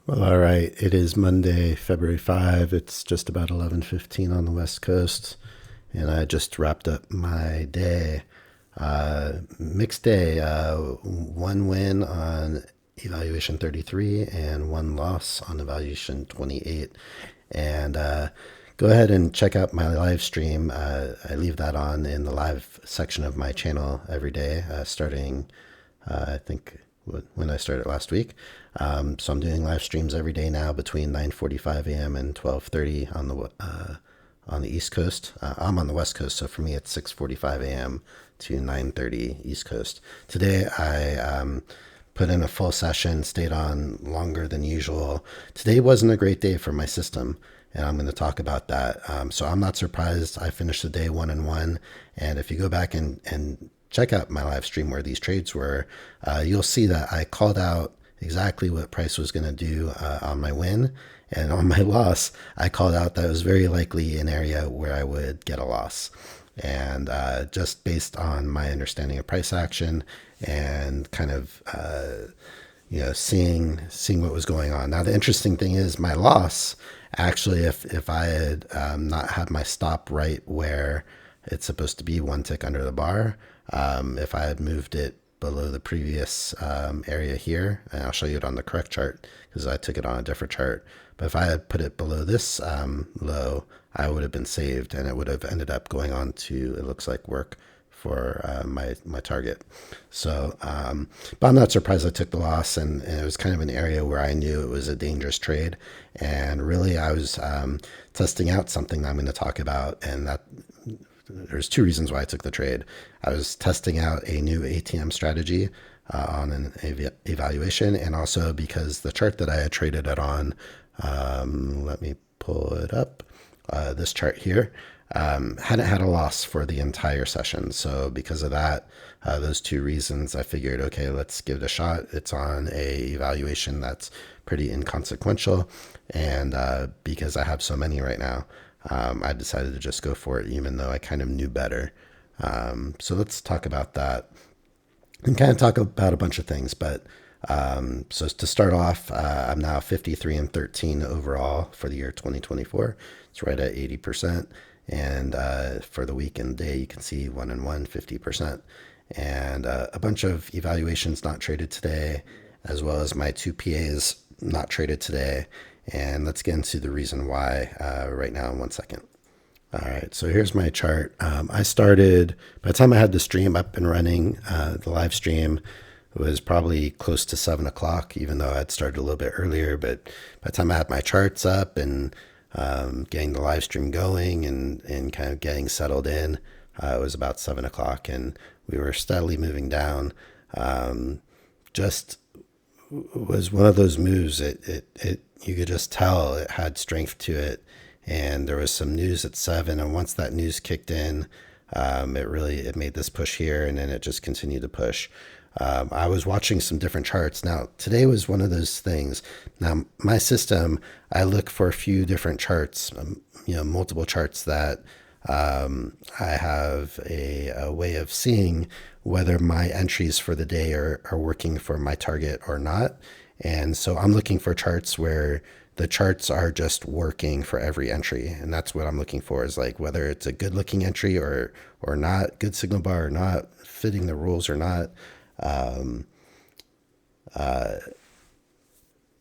Well, all right. It is Monday, February 5. It's just about 11:15 on the West Coast, and I just wrapped up my day. Mixed day. One win on evaluation 33 and one loss on evaluation 28. And go ahead and check out my live stream. I leave that on in the live section of my channel every day, starting, I think, when I started last week. So I'm doing live streams every day now between 9:45 a.m. and 12:30 on the East Coast. I'm on the West Coast, so for me it's 6:45 a.m. to 9:30 East Coast. Today I put in a full session, stayed on longer than usual. Today wasn't a great day for my system, and I'm going to talk about that. So I'm not surprised. I finished the day 1-1, and if you go back and check out my live stream where these trades were, you'll see that I called out exactly what price was going to do on my win. And on my loss, I called out that it was very likely an area where I would get a loss. And just based on my understanding of price action and kind of seeing what was going on. Now the interesting thing is my loss actually, if I had not had my stop right where it's supposed to be one tick under the bar, if I had moved it below the previous area here, and I'll show you it on the correct chart because I took it on a different chart. But if I had put it below this low, I would have been saved, and it would have ended up going on to, it looks like, work for my target. So, but I'm not surprised I took the loss, and it was kind of an area where I knew it was a dangerous trade, and really I was testing out something I'm going to talk about, and that there's two reasons why I took the trade. I was testing out a new ATM strategy on an evaluation, and also because the chart that I had traded it on, let me pull it up, this chart here, hadn't had a loss for the entire session. So because of that, those two reasons, I figured, okay, let's give it a shot. It's on a evaluation that's pretty inconsequential, and because I have so many right now, I decided to just go for it, even though I kind of knew better. So let's talk about that and kind of talk about a bunch of things. But so to start off, I'm now 53-13 overall for the year 2024. It's right at 80%. And for the week and day, you can see 1-1, 50%. And a bunch of evaluations not traded today, as well as my two PAs not traded today. And let's get into the reason why right now in 1 second. All right, so here's my chart. I started, by the time I had the stream up and running, the live stream was probably close to 7 o'clock, even though I'd started a little bit earlier. But by the time I had my charts up and getting the live stream going and kind of getting settled in, it was about 7 o'clock, and we were steadily moving down. Just was one of those moves. It you could just tell it had strength to it, and there was some news at 7, and once that news kicked in, it made this push here, and then it just continued to push. I was watching some different charts. Now today was one of those things. Now my system, I look for a few different charts, multiple charts that I have a way of seeing whether my entries for the day are working for my target or not. And so I'm looking for charts where the charts are just working for every entry. And that's what I'm looking for, is like whether it's a good looking entry or not, good signal bar or not, fitting the rules or not. I'm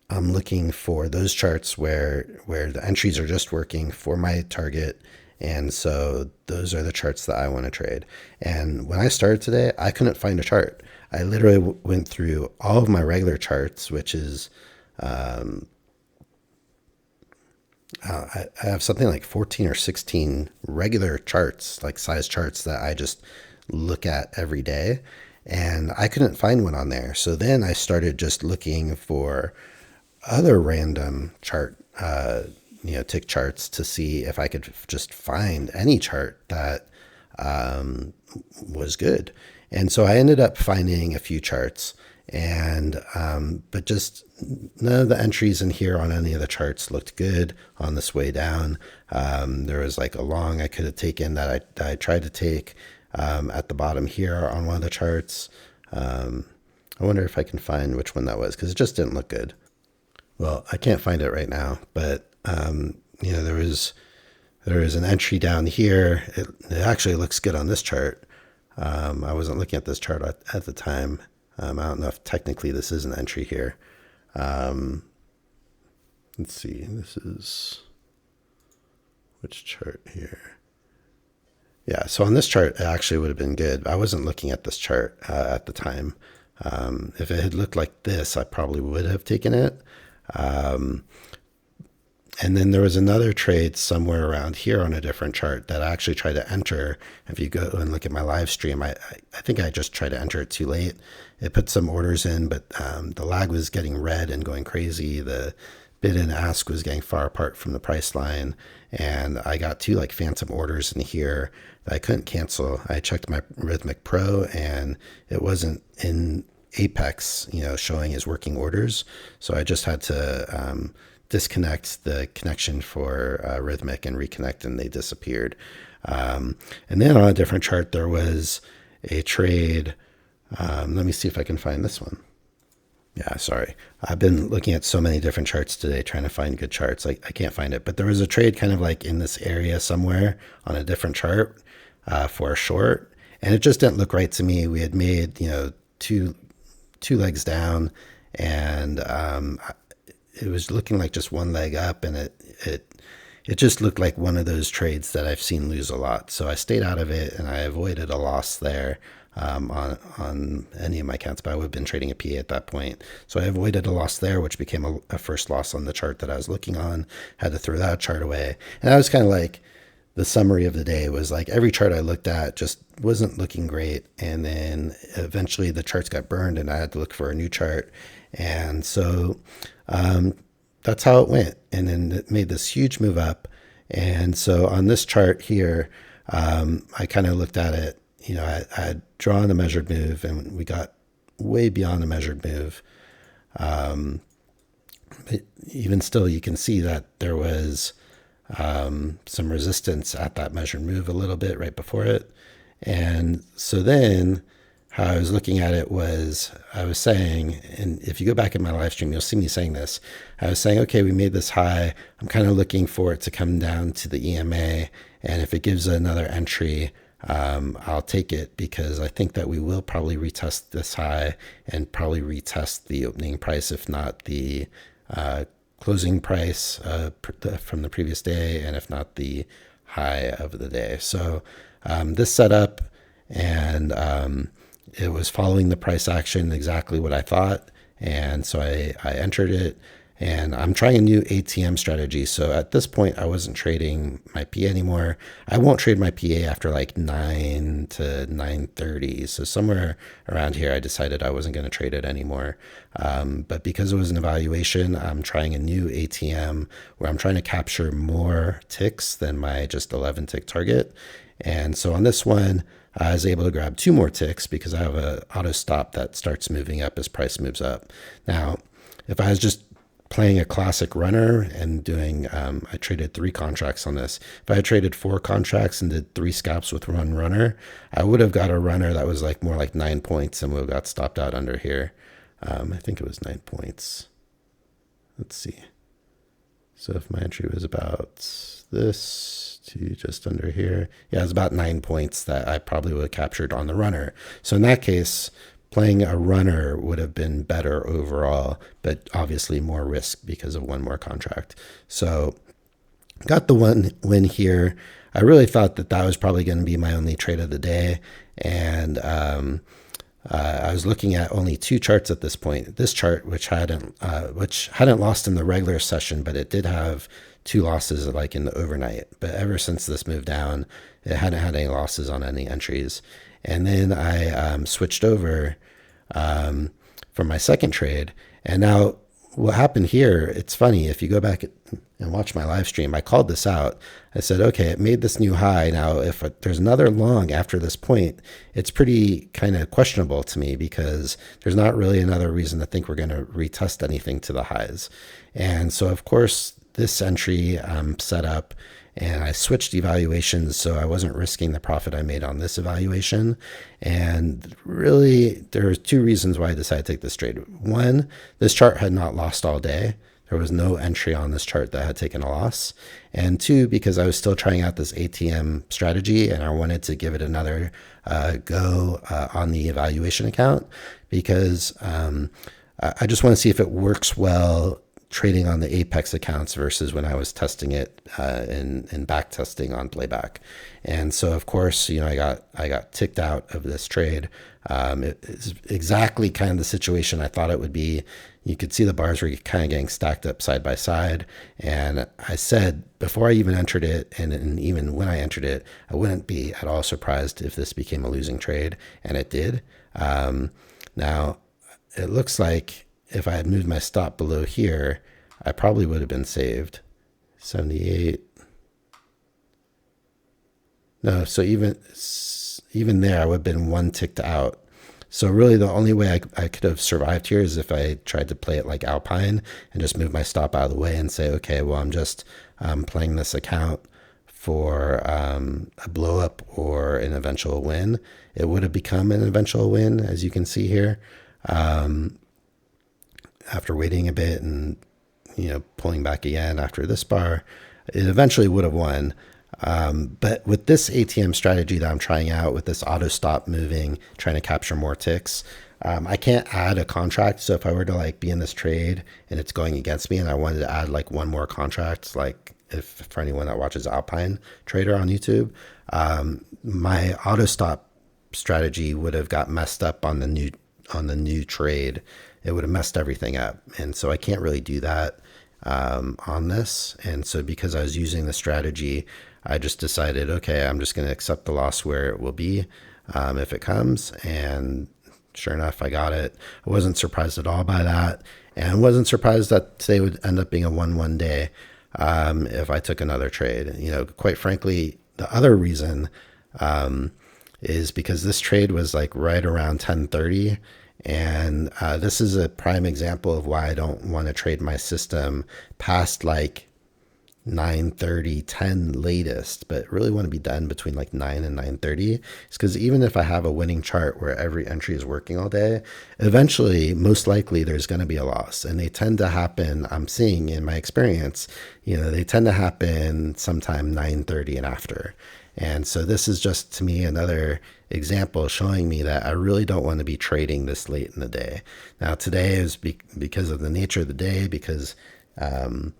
looking for those charts where the entries are just working for my target. And so those are the charts that I want to trade. And when I started today, I couldn't find a chart. I literally went through all of my regular charts, which is, I have something like 14 or 16 regular charts, like size charts that I just look at every day. And I couldn't find one on there. So then I started just looking for other random chart, tick charts to see if I could just find any chart that was good. And so I ended up finding a few charts, and but just none of the entries in here on any of the charts looked good on this way down. There was like a long I could have taken that I tried to take at the bottom here on one of the charts. I wonder if I can find which one that was, because it just didn't look good. Well, I can't find it right now, but there is an entry down here. It actually looks good on this chart. I wasn't looking at this chart at the time. I don't know if technically this is an entry here. Let's see. This is which chart here? Yeah, so on this chart, it actually would have been good. I wasn't looking at this chart at the time. If it had looked like this, I probably would have taken it. And then there was another trade somewhere around here on a different chart that I actually tried to enter. If you go and look at my live stream, I think I just tried to enter it too late. It put some orders in, but the lag was getting red and going crazy. The bid and ask was getting far apart from the price line. And I got two like phantom orders in here that I couldn't cancel. I checked my Rhythmic Pro and it wasn't in Apex, showing as working orders. So I just had to disconnect the connection for Rhythmic and reconnect, and they disappeared. And then on a different chart, there was a trade. Let me see if I can find this one. Yeah, sorry. I've been looking at so many different charts today trying to find good charts. I can't find it. But there was a trade kind of like in this area somewhere on a different chart for a short. And it just didn't look right to me. We had made, two legs down, and it was looking like just one leg up, and it just looked like one of those trades that I've seen lose a lot. So I stayed out of it, and I avoided a loss there on any of my accounts, but I would have been trading a PA at that point. So I avoided a loss there, which became a first loss on the chart that I was looking on. Had to throw that chart away. And I was kind of like, the summary of the day was like every chart I looked at just wasn't looking great. And then eventually the charts got burned and I had to look for a new chart. And so that's how it went. And then it made this huge move up. And so on this chart here, I kind of looked at it. I had drawn a measured move and we got way beyond the measured move. But even still, you can see that there was some resistance at that measured move a little bit right before it. And so then how I was looking at it was I was saying, and if you go back in my live stream, you'll see me saying this. I was saying, okay, we made this high. I'm kind of looking for it to come down to the EMA. And if it gives another entry, I'll take it because I think that we will probably retest this high and probably retest the opening price, if not the closing price from the previous day, and if not the high of the day. So this setup, and it was following the price action exactly what I thought. And so I entered it, and I'm trying a new ATM strategy. So at this point, I wasn't trading my PA anymore. I won't trade my PA after like 9 to 9:30. So somewhere around here, I decided I wasn't going to trade it anymore. But because it was an evaluation, I'm trying a new ATM where I'm trying to capture more ticks than my just 11 tick target. And so on this one, I was able to grab 2 more ticks because I have an auto stop that starts moving up as price moves up. Now, if I was just playing a classic runner and doing, I traded 3 contracts on this. If I had traded 4 contracts and did 3 scalps with one runner, I would have got a runner that was like more like 9 points and would have got stopped out under here. I think it was 9 points. Let's see. So if my entry was about this to just under here, yeah, it was about 9 points that I probably would have captured on the runner. So in that case, playing a runner would have been better overall, but obviously more risk because of one more contract. So got the one win here. I really thought that that was probably going to be my only trade of the day. And I was looking at only 2 charts at this point. This chart, which hadn't lost in the regular session, but it did have 2 losses like in the overnight. But ever since this moved down, it hadn't had any losses on any entries. And then I switched over for my second trade. And now what happened here, it's funny, if you go back and watch my live stream, I called this out. I said, okay, it made this new high. Now, if there's another long after this point, it's pretty kind of questionable to me because there's not really another reason to think we're going to retest anything to the highs. And so, of course, this entry set up, and I switched evaluations so I wasn't risking the profit I made on this evaluation. And really, there are 2 reasons why I decided to take this trade. One, this chart had not lost all day. There was no entry on this chart that had taken a loss. And two, because I was still trying out this ATM strategy and I wanted to give it another go on the evaluation account, because I just want to see if it works well trading on the Apex accounts versus when I was testing it in back testing on playback. And so, of course, I got ticked out of this trade. It's exactly kind of the situation I thought it would be. You could see the bars were kind of getting stacked up side by side. And I said before I even entered it, and even when I entered it, I wouldn't be at all surprised if this became a losing trade. And it did. Now, it looks like if I had moved my stop below here, I probably would have been saved. 78. No, so even there, I would have been one ticked out. So really the only way I could have survived here is if I tried to play it like Alpine and just move my stop out of the way and say, okay, well, I'm just playing this account for a blow up or an eventual win. It would have become an eventual win, as you can see here. After waiting a bit and, pulling back again after this bar, it eventually would have won. But with this ATM strategy that I'm trying out, with this auto stop moving, trying to capture more ticks, I can't add a contract. So if I were to be in this trade and it's going against me and I wanted to add one more contract, if for anyone that watches Alpine Trader on YouTube, my auto stop strategy would have got messed up on the new trade. It would have messed everything up. And so I can't really do that on this. And so because I was using the strategy, I just decided, okay, I'm just going to accept the loss where it will be if it comes. And sure enough, I got it. I wasn't surprised at all by that. And I wasn't surprised that today would end up being a 1-1 day if I took another trade. Quite frankly, the other reason is because this trade was right around 10:30. And this is a prime example of why I don't want to trade my system past 9:30, 10 latest, but really want to be done between 9 and 9:30. It's because even if I have a winning chart where every entry is working all day, eventually, most likely, there's going to be a loss. And they tend to happen, I'm seeing in my experience, they tend to happen sometime 9:30 and after. And so this is just, to me, another example showing me that I really don't want to be trading this late in the day. Now, today is because of the nature of the day, because it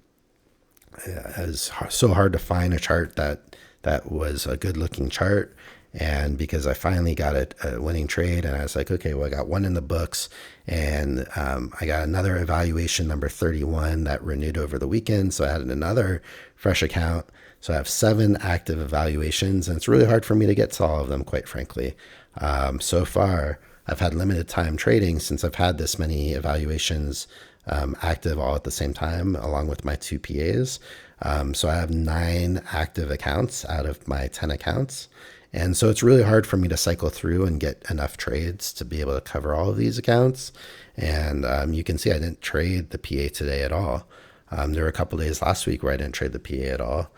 was so hard to find a chart that was a good looking chart. And because I finally got a winning trade, and I was like, okay, well, I got one in the books, and I got another evaluation number 31 that renewed over the weekend. So I had another fresh account. So I have 7 active evaluations, and it's really hard for me to get to all of them, quite frankly. So far, I've had limited time trading since I've had this many evaluations active all at the same time, along with my 2 PAs. So I have 9 active accounts out of my 10 accounts. And so it's really hard for me to cycle through and get enough trades to be able to cover all of these accounts. And you can see I didn't trade the PA today at all. There were a couple days last week where I didn't trade the PA at all.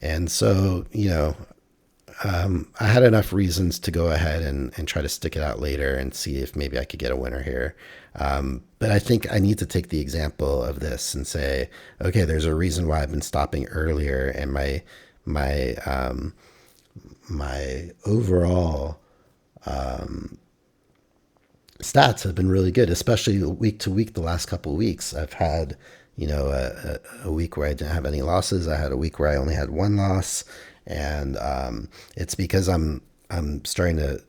And so, I had enough reasons to go ahead and try to stick it out later and see if maybe I could get a winner here. But I think I need to take the example of this and say, okay, there's a reason why I've been stopping earlier, and my overall stats have been really good, especially week to week. The last couple of weeks, I've had a week where I didn't have any losses. I had a week where I only had 1 loss, and it's because I'm starting to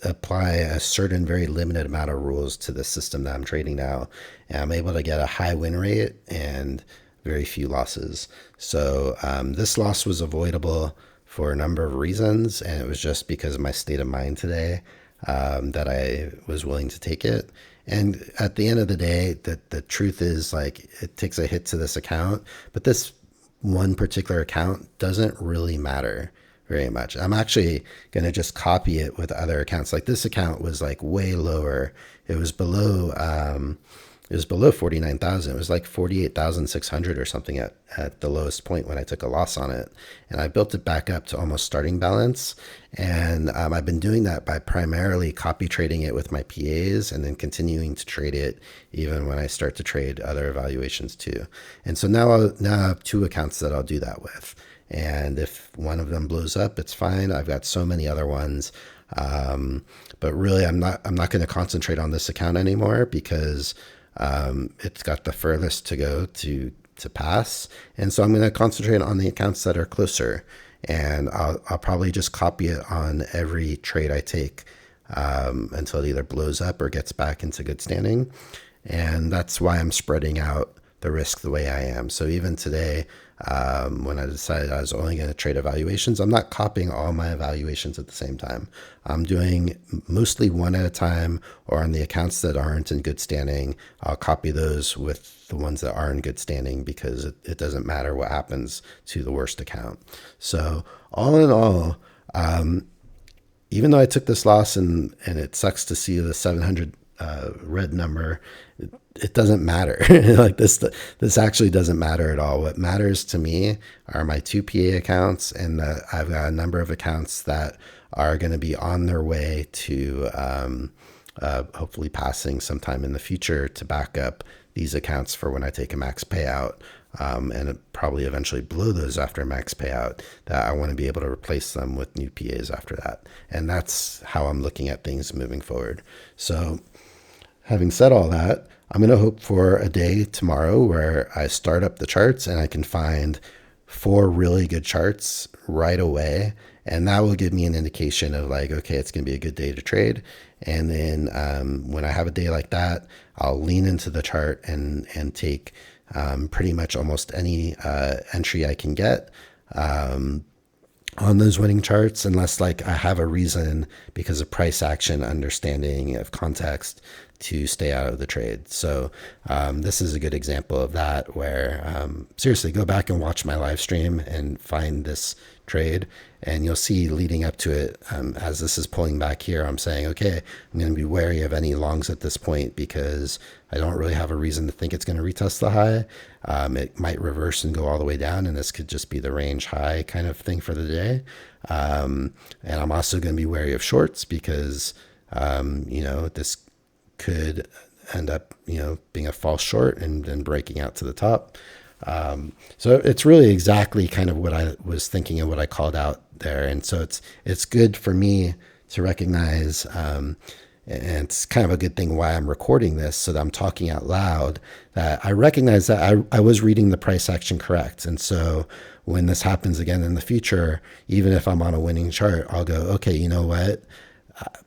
apply a certain very limited amount of rules to the system that I'm trading now, and I'm able to get a high win rate and very few losses. So this loss was avoidable for a number of reasons, and it was just because of my state of mind today that I was willing to take it. And at the end of the day, the truth is, it takes a hit to this account, but this one particular account doesn't really matter very much. I'm actually going to just copy it with other accounts. This account was way lower. It was below it was below 49,000. It was like 48,600 or something at the lowest point when I took a loss on it. And I built it back up to almost starting balance. And I've been doing that by primarily copy trading it with my PAs and then continuing to trade it even when I start to trade other evaluations too. And so now I have two accounts that I'll do that with. And if one of them blows up, it's fine. I've got so many other ones. But really, I'm not going to concentrate on this account anymore because it's got the furthest to go to pass. And so I'm going to concentrate on the accounts that are closer. And I'll probably just copy it on every trade I take until it either blows up or gets back into good standing. And that's why I'm spreading out the risk the way I am. So even today, when I decided I was only going to trade evaluations, I'm not copying all my evaluations at the same time. I'm doing mostly one at a time, or on the accounts that aren't in good standing, I'll copy those with the ones that are in good standing because it doesn't matter what happens to the worst account. So all in all, even though I took this loss and it sucks to see the 700 red number, it doesn't matter. Like this actually doesn't matter at all. What matters to me are my two PA accounts, and I've got a number of accounts that are going to be on their way to hopefully passing sometime in the future to back up these accounts for when I take a max payout, and probably eventually blow those after max payout, that I want to be able to replace them with new PAs after that. And that's how I'm looking at things moving forward. So having said all that, I'm going to hope for a day tomorrow where I start up the charts and I can find 4 really good charts right away. And that will give me an indication of like, okay, it's going to be a good day to trade. And then when I have a day like that, I'll lean into the chart and take pretty much almost any entry I can get on those winning charts, unless like I have a reason because of price action, understanding of context, to stay out of the trade. So this is a good example of that, where seriously, go back and watch my live stream and find this trade, and you'll see leading up to it, as this is pulling back here, I'm saying, okay, I'm going to be wary of any longs at this point because I don't really have a reason to think it's going to retest the high. It might reverse and go all the way down, and this could just be the range high kind of thing for the day. And I'm also going to be wary of shorts because, this could end up, being a false short and then breaking out to the top. So it's really exactly kind of what I was thinking and what I called out there. And so it's good for me to recognize, and it's kind of a good thing why I'm recording this so that I'm talking out loud, that I recognize that I was reading the price action correct. And so when this happens again in the future, even if I'm on a winning chart, I'll go, okay, you know what?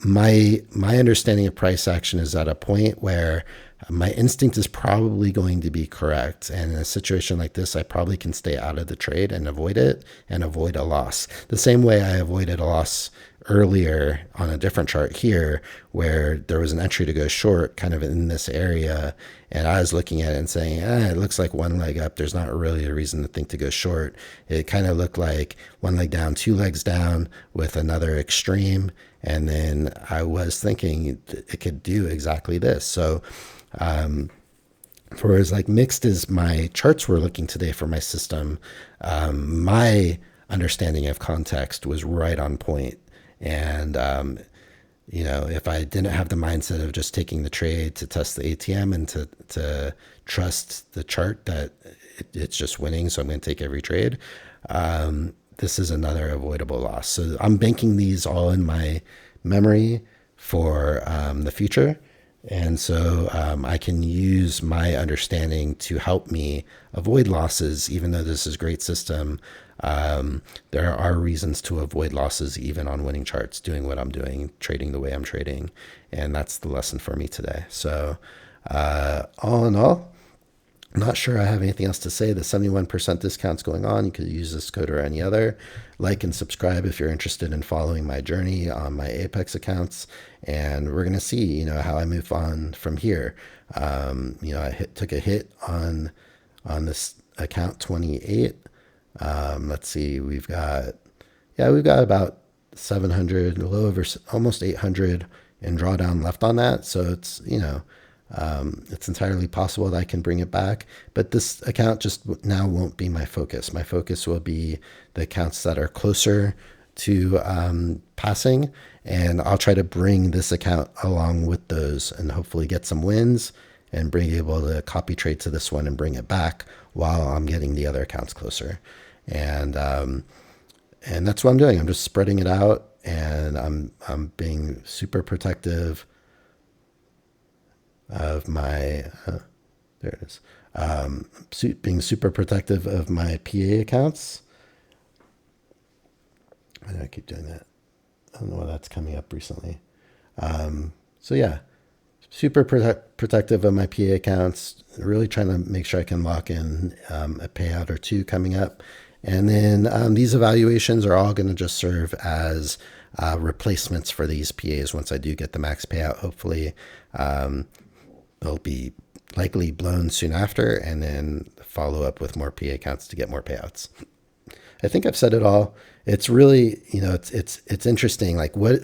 My understanding of price action is at a point where my instinct is probably going to be correct. And in a situation like this, I probably can stay out of the trade and avoid it and avoid a loss. The same way I avoided a loss earlier on a different chart here, where there was an entry to go short kind of in this area. And I was looking at it and saying, it looks like one leg up. There's not really a reason to think to go short. It kind of looked like one leg down, 2 legs down with another extreme. And then I was thinking it could do exactly this. So for as like mixed as my charts were looking today for my system, my understanding of context was right on point. And, if I didn't have the mindset of just taking the trade to test the ATM and to trust the chart that it's just winning, so I'm going to take every trade, this is another avoidable loss. So I'm banking these all in my memory for the future. And so I can use my understanding to help me avoid losses, even though this is a great system. There are reasons to avoid losses even on winning charts, doing what I'm doing, trading the way I'm trading. And that's the lesson for me today. So all in all, I'm not sure I have anything else to say. The 71% discount's going on. You could use this code or any other. Like and subscribe if you're interested in following my journey on my Apex accounts. And we're going to see, how I move on from here. I took a hit on this account 28. Let's see, we've got about 700, a little over almost 800 in drawdown left on that. So it's, It's entirely possible that I can bring it back, but this account just now won't be my focus. My focus will be the accounts that are closer to passing, and I'll try to bring this account along with those and hopefully get some wins and be able to copy trade to this one and bring it back while I'm getting the other accounts closer. And that's what I'm doing. I'm just spreading it out, and I'm being super protective of my there it is. Being super protective of my PA accounts. Why do I keep doing that? I don't know why that's coming up recently. So yeah, super protective of my PA accounts, really trying to make sure I can lock in a payout or two coming up. And then these evaluations are all going to just serve as replacements for these PAs once I do get the max payout. Hopefully they'll be likely blown soon after, and then follow up with more PA accounts to get more payouts. I think I've said it all. It's really, it's interesting. Like what,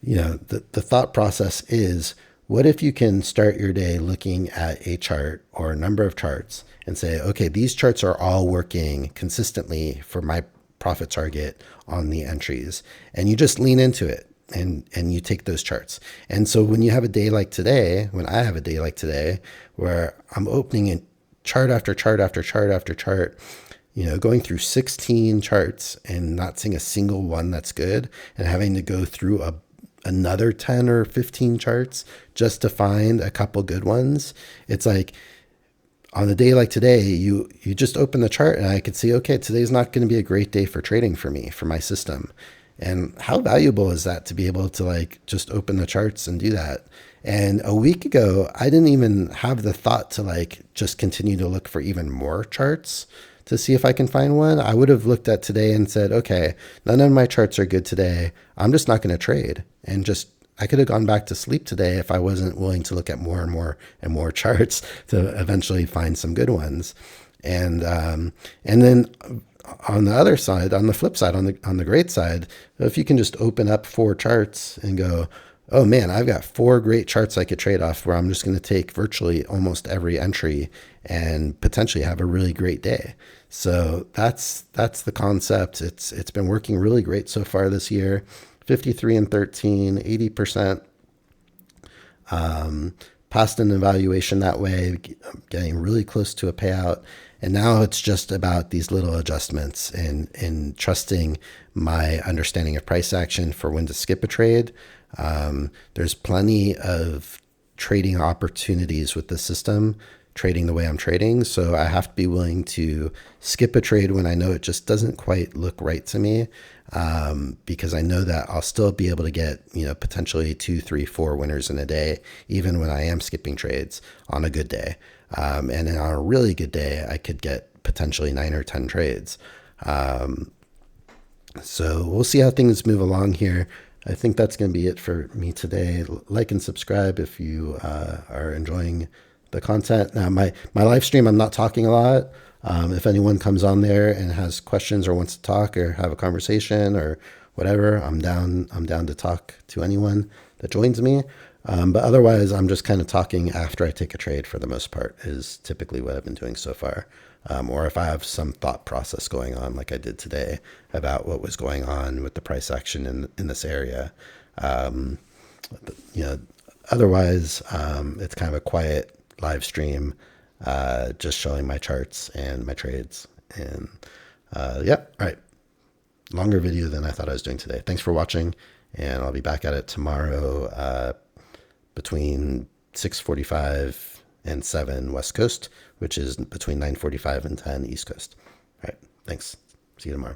the thought process is, what if you can start your day looking at a chart or a number of charts and say, okay, these charts are all working consistently for my profit target on the entries, and you just lean into it and you take those charts. And so when you have a day like today, when I have a day like today, where I'm opening in chart after chart after chart after chart, going through 16 charts and not seeing a single one that's good, and having to go through another 10 or 15 charts just to find a couple good ones. It's like, on a day like today, you just open the chart and I could see, okay, today's not going to be a great day for trading for me, for my system. And how valuable is that to be able to like just open the charts and do that? And a week ago, I didn't even have the thought to like just continue to look for even more charts to see if I can find one. I would have looked at today and said, okay, none of my charts are good today. I'm just not going to trade. And just, I could have gone back to sleep today if I wasn't willing to look at more and more and more charts to eventually find some good ones. And then on the other side, on the flip side, on the great side, if you can just open up 4 charts and go, oh man, I've got 4 great charts I could trade off, where I'm just going to take virtually almost every entry and potentially have a really great day. So that's the concept. It's been working really great so far this year. 53 and 13, 80%. Passed an evaluation that way, getting really close to a payout. And now it's just about these little adjustments and trusting my understanding of price action for when to skip a trade. There's plenty of trading opportunities with the system, trading the way I'm trading. So I have to be willing to skip a trade when I know it just doesn't quite look right to me, because I know that I'll still be able to get, potentially 2, 3, 4 winners in a day, even when I am skipping trades on a good day. And then on a really good day, I could get potentially 9 or 10 trades. So we'll see how things move along here. I think that's going to be it for me today. Like and subscribe if you are enjoying the content. Now, my live stream, I'm not talking a lot. If anyone comes on there and has questions or wants to talk or have a conversation or whatever, I'm down to talk to anyone that joins me. But otherwise, I'm just kind of talking after I take a trade for the most part, is typically what I've been doing so far. Or if I have some thought process going on, like I did today, about what was going on with the price action in this area. Otherwise, it's kind of a quiet live stream, just showing my charts and my trades. And all right. Longer video than I thought I was doing today. Thanks for watching, and I'll be back at it tomorrow between 6:45 and 7 West Coast, which is between 9:45 and 10 East Coast. All right. Thanks. See you tomorrow.